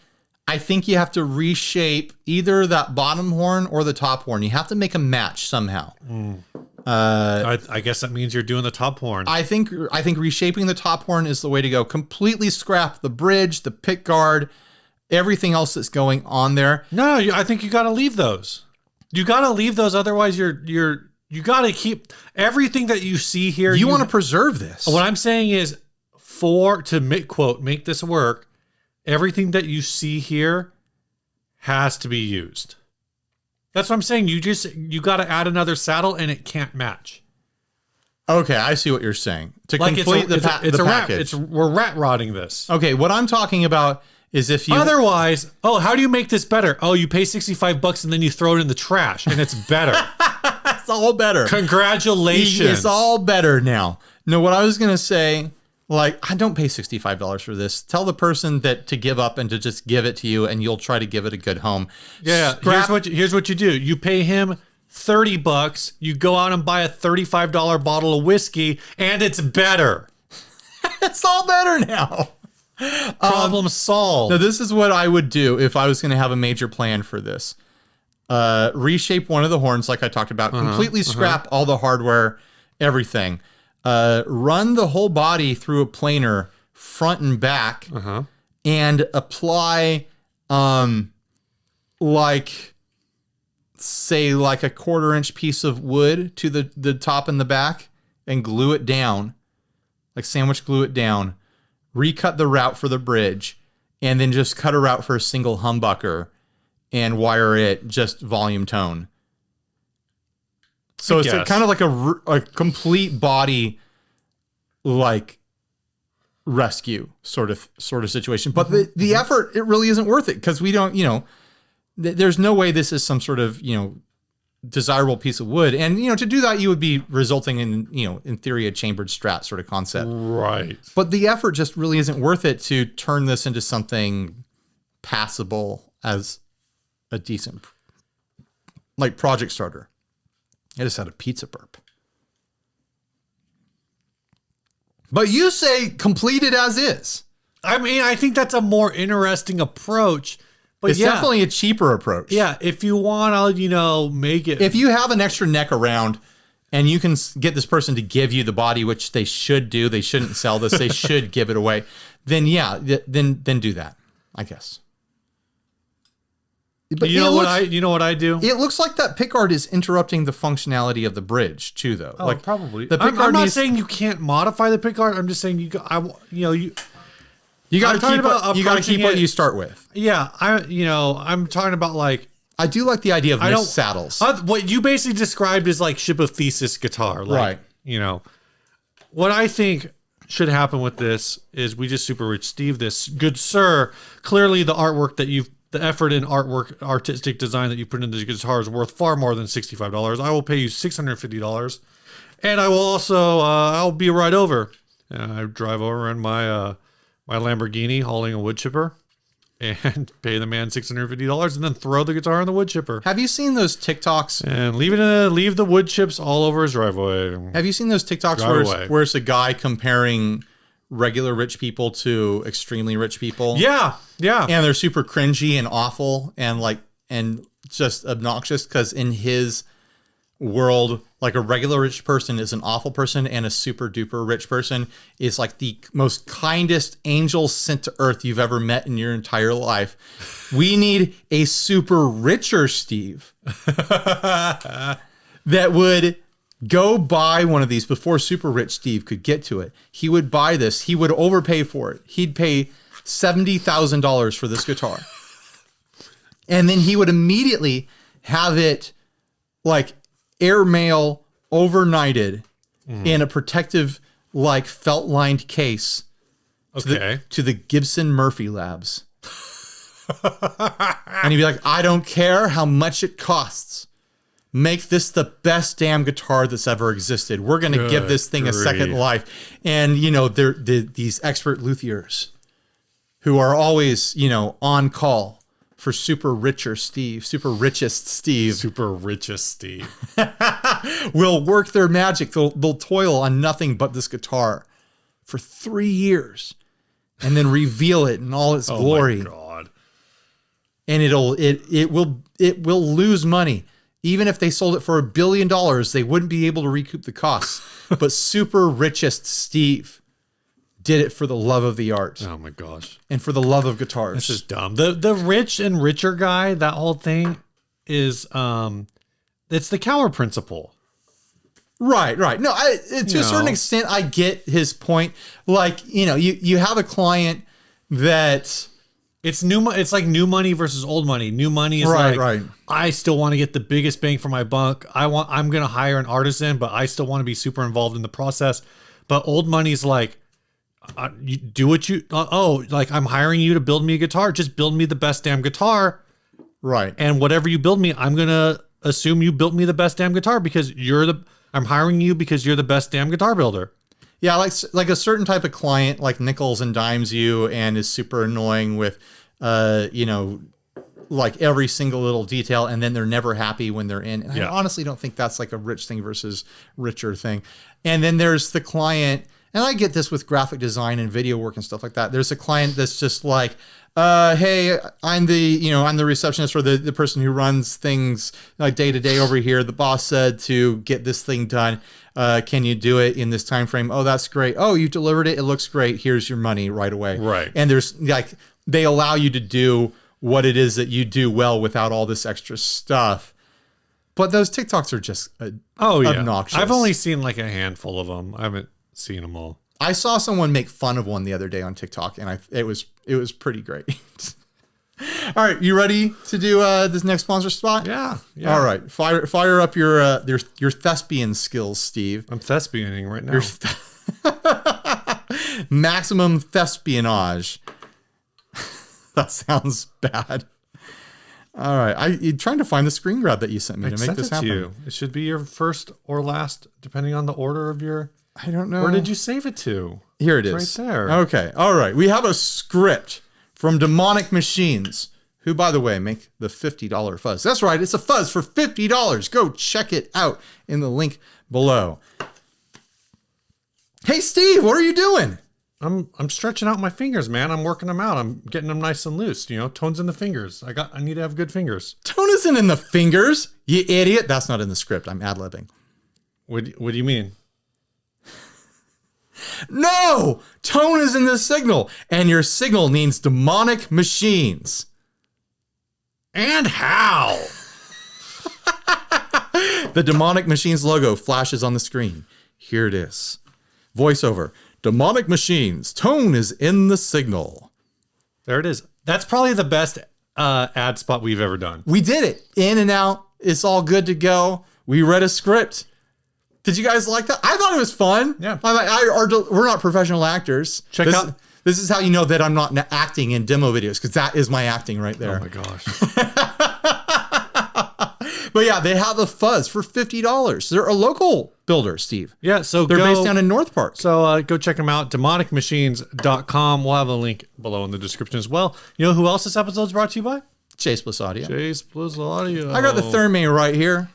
I think you have to reshape either that bottom horn or the top horn. You have to make a match somehow. I guess that means you're doing the top horn. I think reshaping the top horn is the way to go. Completely scrap the bridge, the pick guard, everything else that's going on there. No, I think you got to leave those. You got to leave those. Otherwise, you got to keep everything that you see here. You want to preserve this. What I'm saying is, to make this work, everything that you see here has to be used. That's what I'm saying. You got to add another saddle and it can't match. Okay, I see what you're saying. To complete the package. We're rat rodding this. Okay, what I'm talking about is if you... Otherwise, how do you make this better? Oh, you pay $65 and then you throw it in the trash and it's better. It's all better. Congratulations. It's all better now. No, what I was going to say, I don't pay $65 for this. Tell the person that to give up and to just give it to you, and you'll try to give it a good home. Yeah, here's what you do. You pay him $30. You go out and buy a $35 bottle of whiskey, and it's better. It's all better now. Problem solved. Now, this is what I would do if I was going to have a major plan for this. Reshape one of the horns, like I talked about. Completely scrap all the hardware, everything. Run the whole body through a planer, front and back, and apply, say, like a 1/4-inch piece of wood to the top and the back, and glue it down, like sandwich glue it down. Recut the route for the bridge, and then just cut a route for a single humbucker and wire it just volume tone. So it's kind of like a complete body, like rescue sort of situation. But the effort, it really isn't worth it, because we don't, there's no way this is some sort of, desirable piece of wood. And, to do that, you would be resulting in, in theory, a chambered Strat sort of concept. Right. But the effort just really isn't worth it to turn this into something passable as a decent, project starter. I just had a pizza burp. But you say complete it as is. I mean, I think that's a more interesting approach. But it's definitely a cheaper approach. Yeah, if you want, I'll, make it. If you have an extra neck around and you can get this person to give you the body, which they should do, they shouldn't sell this, they should give it away, then then do that, I guess. But you know what I do? It looks like that pickguard is interrupting the functionality of the bridge too, though. Oh, probably. The pickguard I'm not saying you can't modify the pickguard. I'm just saying you got to keep what you start with. Yeah, I'm talking about I do like the idea of missed saddles. What you basically described is like ship of thesis guitar, right? What I think should happen with this is we just Super Rich Steve this. Good sir, clearly the artwork that you've the effort in artistic design that you put into the guitar is worth far more than $65. I will pay you $650, and I will also I'll be right over. And I drive over in my my Lamborghini hauling a wood chipper, and pay the man $650, and then throw the guitar in the wood chipper. Have you seen those TikToks? And leave the wood chips all over his driveway. Have you seen those TikToks where it's a guy comparing regular rich people to extremely rich people? Yeah. And they're super cringy and awful and just obnoxious because in his world, like a regular rich person is an awful person and a super duper rich person is like the most kindest angel sent to earth you've ever met in your entire life. We need a super richer Steve that would go buy one of these before super rich Steve could get to it. He would buy this. He would overpay for it. He'd pay $70,000 for this guitar. And then he would immediately have it like airmail overnighted in a protective, like felt lined case to the Gibson Murphy Labs. And he'd be like, I don't care how much it costs. Make this the best damn guitar that's ever existed. We're going to give this thing a second life. And, you know, these expert luthiers who are always, you know, on call for super richest Steve will work their magic. They'll toil on nothing but this guitar for 3 years and then reveal it in all its glory. Oh my God. And it will lose money. Even if they sold it for $1 billion, they wouldn't be able to recoup the costs. But super richest Steve did it for the love of the art. Oh my gosh. And for the love of guitars. This is dumb. The rich and richer guy, that whole thing is it's the Cower principle. Right. No, to a certain extent, I get his point. Like, you know, you have a client that it's like new money versus old money. New money is right. I still want to get the biggest bang for my buck. I'm going to hire an artisan, but I still want to be super involved in the process. But old money is like, you do what you, like I'm hiring you to build me a guitar. Just build me the best damn guitar. Right. And whatever you build me, I'm going to assume you built me the best damn guitar because I'm hiring you because you're the best damn guitar builder. Yeah, like a certain type of client like nickels and dimes you and is super annoying with, you know, like every single little detail, and then they're never happy when they're in. And I honestly don't think that's like a rich thing versus richer thing. And then there's the client, and I get this with graphic design and video work and stuff like that. There's a client that's just like, hey, I'm the receptionist or the person who runs things like day to day over here. The boss said to get this thing done. Can you do it in this time frame? Oh, that's great. Oh, you delivered it. It looks great. Here's your money right away. Right. And there's like, they allow you to do what it is that you do well without all this extra stuff. But those TikToks are just obnoxious. I've only seen like a handful of them. I haven't seen them all. I saw someone make fun of one the other day on TikTok, and it was pretty great. All right, you ready to do this next sponsor spot? Yeah. All right, fire up your thespian skills, Steve. I'm thespianing right now. Maximum thespianage. That sounds bad. All right, I'm trying to find the screen grab that you sent me to make this happen. You. It should be your first or last, depending on the order of your. I don't know. Where did you save it to? Here it is. Right there. Okay. All right. We have a script from Demonic Machines, who, by the way, make the $50 fuzz. That's right. It's a fuzz for $50. Go check it out in the link below. Hey, Steve, what are you doing? I'm stretching out my fingers, man. I'm working them out. I'm getting them nice and loose. You know, tones in the fingers. I need to have good fingers. Tone isn't in the fingers, you idiot. That's not in the script. I'm ad-libbing. What do you mean? No! Tone is in the signal, and your signal needs Demonic Machines. And how? The Demonic Machines logo flashes on the screen. Here it is. Voiceover. Demonic Machines. Tone is in the signal. There it is. That's probably the best ad spot we've ever done. We did it. In and out. It's all good to go. We read a script. Did you guys like that? I thought it was fun. Yeah. We're not professional actors. Check out This is how you know that I'm not acting in demo videos, because that is my acting right there. Oh my gosh. But yeah, they have a fuzz for $50. They're a local builder, Steve. Yeah, so they're based down in North Park. So go check them out, demonicmachines.com. We'll have a link below in the description as well. You know who else this episode is brought to you by? Chase Plus Audio. Chase Plus Audio. I got the Thermae right here.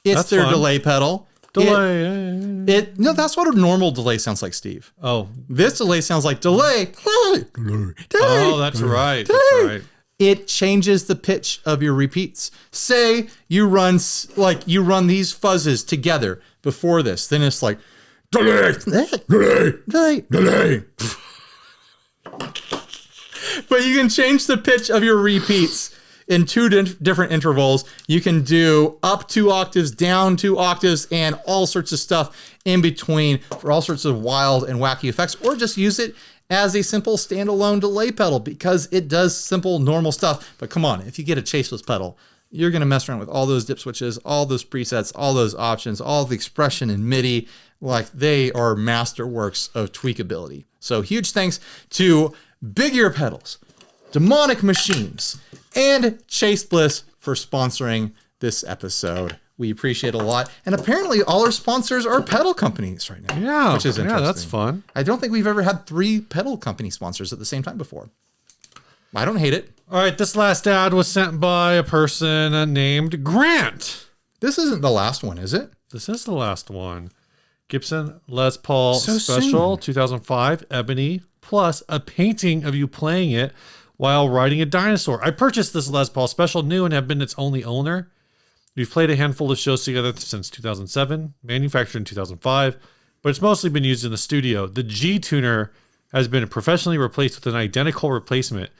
It's That's their fun. delay pedal. No, that's what a normal delay sounds like, Steve. Oh. This delay sounds like delay. Oh, that's right. That's right. It changes the pitch of your repeats. Say you run these fuzzes together before this, then it's like delay, delay, delay, delay. But you can change the pitch of your repeats in two different intervals. You can do up 2 octaves, down 2 octaves, and all sorts of stuff in between for all sorts of wild and wacky effects, or just use it as a simple standalone delay pedal because it does simple, normal stuff. But come on, if you get a Chaseless pedal, you're going to mess around with all those dip switches, all those presets, all those options, all the expression in MIDI. Like, they are masterworks of tweakability. So huge thanks to Big Ear Pedals, Demonic Machines, and Chase Bliss for sponsoring this episode. We appreciate it a lot. And apparently all our sponsors are pedal companies right now. Yeah, which is interesting. Yeah, that's fun. I don't think we've ever had 3 pedal company sponsors at the same time before. I don't hate it. All right, this last ad was sent by a person named Grant. This isn't the last one, is it? This is the last one. Gibson Les Paul So Special soon. 2005 Ebony, plus a painting of you playing it while riding a dinosaur. I purchased this Les Paul Special new and have been its only owner. We've played a handful of shows together since 2007, manufactured in 2005, but it's mostly been used in the studio. The G tuner has been professionally replaced with an identical replacement.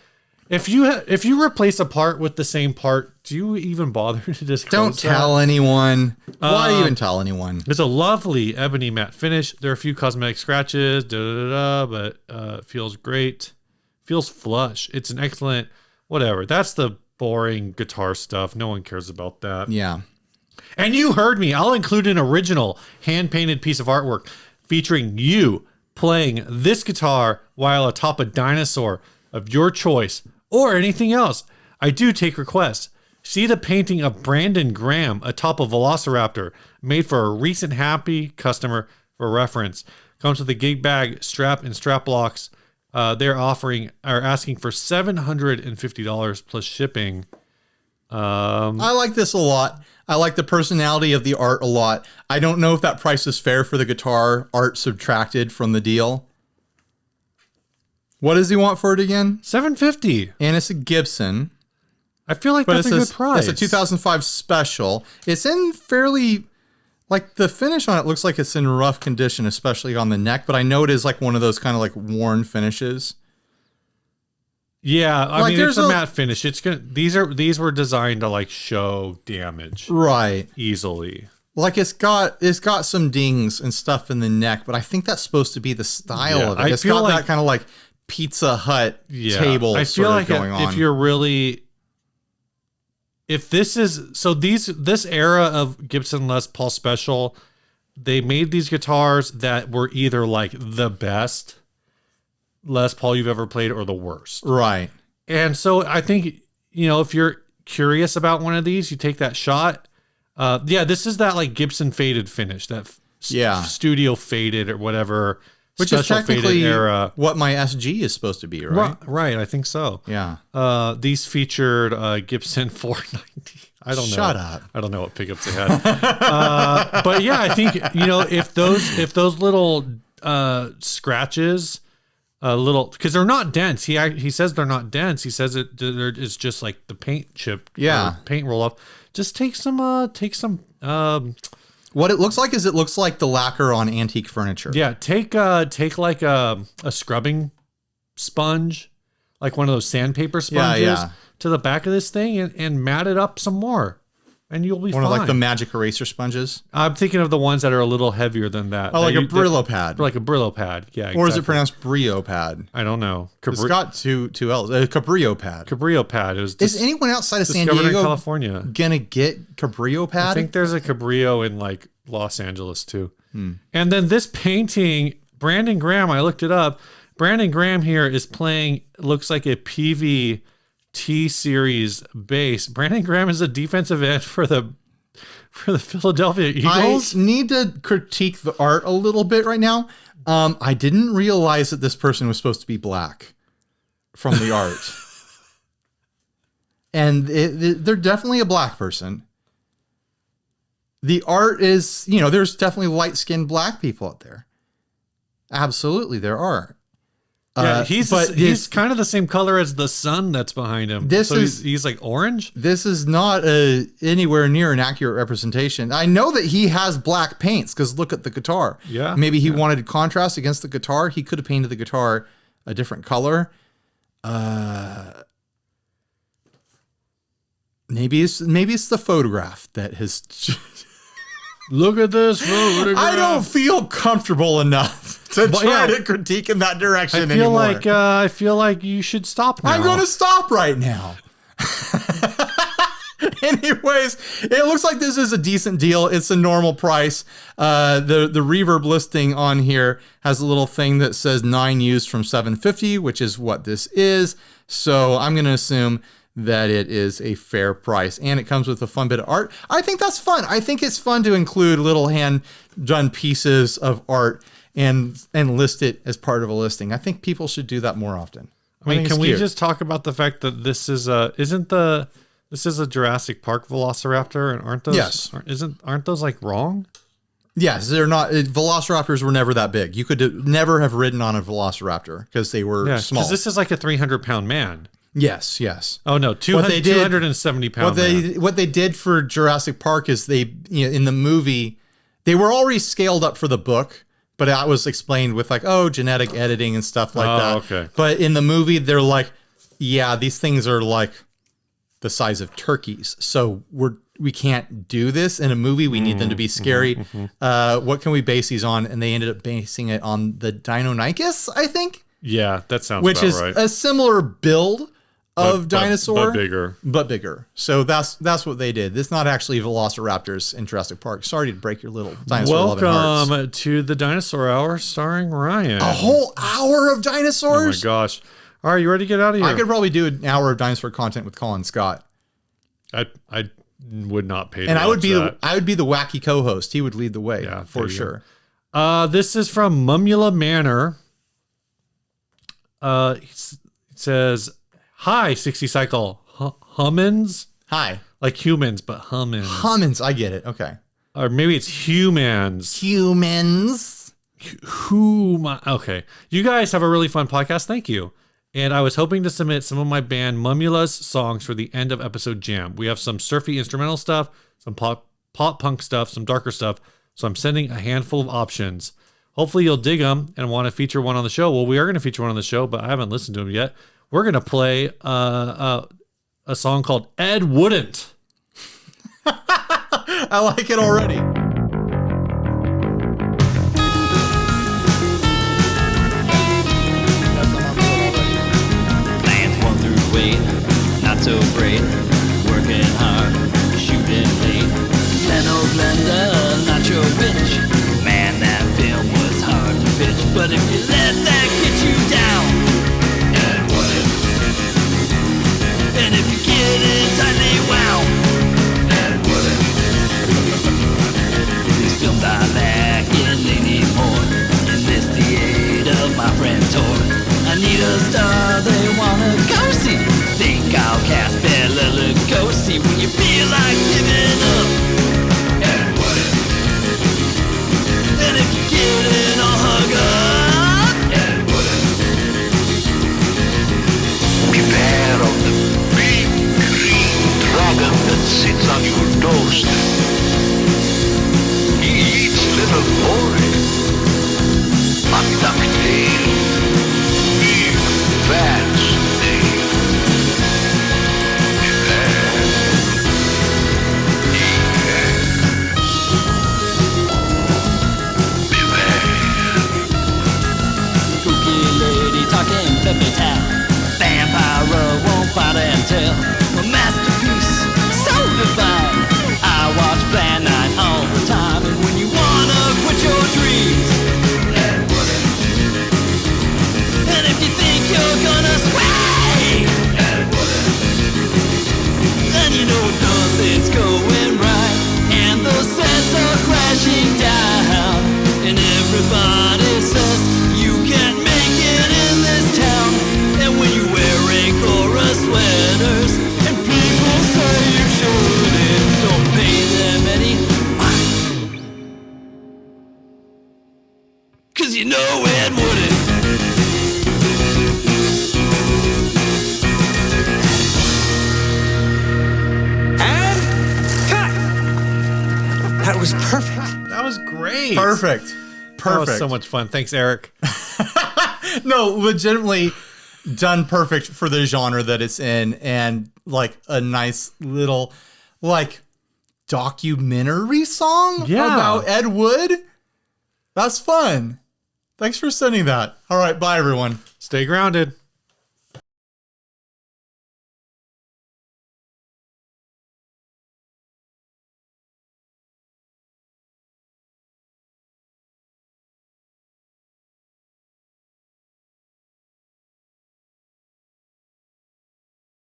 If you replace a part with the same part, do you even bother to disclose Don't tell anyone. Why even tell anyone? It's a lovely ebony matte finish. There are a few cosmetic scratches, but it feels great. Feels flush. It's an excellent, whatever. That's the boring guitar stuff. No one cares about that. Yeah. And you heard me. I'll include an original hand-painted piece of artwork featuring you playing this guitar while atop a dinosaur of your choice or anything else. I do take requests. See the painting of Brandon Graham atop a Velociraptor made for a recent happy customer for reference. Comes with a gig bag, strap, and strap locks. They're asking for $750 plus shipping. I like this a lot. I like the personality of the art a lot. I don't know if that price is fair for the guitar art subtracted from the deal. What does he want for it again? $750. And it's a Gibson. I feel like that's a good price. It's a 2005 special. It's in fairly, like, the finish on it looks like it's in rough condition, especially on the neck, but I know it is like one of those kind of like worn finishes. Yeah, I mean, it's a matte finish. It's gonna these were designed to like show damage right easily. Like it's got some dings and stuff in the neck, but I think that's supposed to be the style of it. It's got like that kind of like Pizza Hut table. I feel like going on. If you're really, if this is so this era of Gibson Les Paul Special, they made these guitars that were either like the best Les Paul you've ever played or the worst. Right. And so I think, you know, if you're curious about one of these, you take that shot. This is that like Gibson faded finish, that studio faded or whatever. Which is technically era. What my SG is supposed to be, right? Right, I think so. Yeah. These featured Gibson 490. I don't know. Shut up. I don't know what pickups they had. But yeah, I think, you know, if those little scratches, because they're not dense. He says they're not dense. He says it's just like the paint chip, paint roll off. Just take some. What it looks like the lacquer on antique furniture. Yeah, take like a scrubbing sponge, like one of those sandpaper sponges, to the back of this thing and mat it up some more, and you'll be fine. One of like the magic eraser sponges. I'm thinking of the ones that are a little heavier than that. Oh, like a Brillo pad. Like a Brillo pad, yeah. Exactly. Or is it pronounced Brio pad? I don't know. It's got two L's. A Cabrillo pad. Cabrillo pad. Is anyone outside of San Diego, in California, gonna get Cabrillo pad? I think there's a Cabrillo in like Los Angeles too. And then this painting, Brandon Graham, I looked it up. Brandon Graham here is playing, looks like a PV T-Series bass. Brandon Graham is a defensive end for the Philadelphia Eagles. I need to critique the art a little bit right now. I didn't realize that this person was supposed to be black from the art. And they're definitely a black person. The art is, there's definitely light-skinned black people out there. Absolutely, there are. Yeah, he's kind of the same color as the sun that's behind him. He's like orange. This is not anywhere near an accurate representation. I know that he has black paints because look at the guitar. Yeah, maybe he wanted contrast against the guitar. He could have painted the guitar a different color. Maybe it's the photograph that has. Look at this photograph. I don't feel comfortable enough to try to critique in that direction anymore. I feel like you should stop now. I'm going to stop right now. Anyways, it looks like this is a decent deal. It's a normal price. The reverb listing on here has a little thing that says 9 used from 750, which is what this is. So I'm going to assume that it is a fair price, and it comes with a fun bit of art. I think that's fun. I think it's fun to include little hand-done pieces of art and list it as part of a listing. I think people should do that more often. I mean, can we just talk about the fact that this is this is a Jurassic Park Velociraptor, and aren't those like wrong? Yes, they're not. Velociraptors were never that big. You could never have ridden on a Velociraptor because they were small. Because this is like a 300-pound man. Yes. Oh no, 270 pounds. What they did for Jurassic Park is in the movie, they were already scaled up for the book, but that was explained with genetic editing and stuff like that. Okay. But in the movie, they're like, yeah, these things are like the size of turkeys, so we can't do this in a movie. We need them to be scary. What can we base these on? And they ended up basing it on the Deinonychus, I think. Yeah, that sounds which about is right. A similar build of dinosaur, but bigger. So that's what they did. It's not actually Velociraptors in Jurassic Park. Sorry to break your little dinosaur loving hearts. Welcome to the Dinosaur Hour starring Ryan. A whole hour of dinosaurs? Oh my gosh. All right, you ready to get out of here? I could probably do an hour of dinosaur content with Colin Scott. I would not pay. And I would be the wacky co-host. He would lead the way, for sure. This is from Mumula Manor. It says, "Hi, 60 Cycle Hummins." Hi, like humans, but Hummins. Hummins, I get it. Okay, or maybe it's humans. Okay, you guys have a really fun podcast. Thank you. And I was hoping to submit some of my band Mumula's songs for the end of episode jam. We have some surfy instrumental stuff, some pop punk stuff, some darker stuff. So I'm sending a handful of options. Hopefully you'll dig them and want to feature one on the show. Well, we are going to feature one on the show, but I haven't listened to them yet. We're going to play a song called Ed Wouldn't. I like it already. Plans 1 through 8, not so great. Working hard, shooting late. Leno Glenda, not your bitch. Man, that film was hard to pitch, but if you let that get you down, Ed wouldn't. And if you get it tightly wound, Ed wouldn't. These films are lacking, they need more. In this theater, my friend Tor, I need a star they wanna go see. Think I'll cast Bela Lugosi when you feel like giving up. Ed wouldn't. And if you get it all hung up, Ed wouldn't. Beware of the big green dragon that sits on your doorstep. He eats little boys. On ducktail. Big fat snake. Beware. Sweet. Perfect. That was so much fun. Thanks, Eric. No, legitimately done perfect for the genre that it's in, and like a nice little like documentary song about Ed Wood. That's fun. Thanks for sending that. All right, bye everyone. Stay grounded.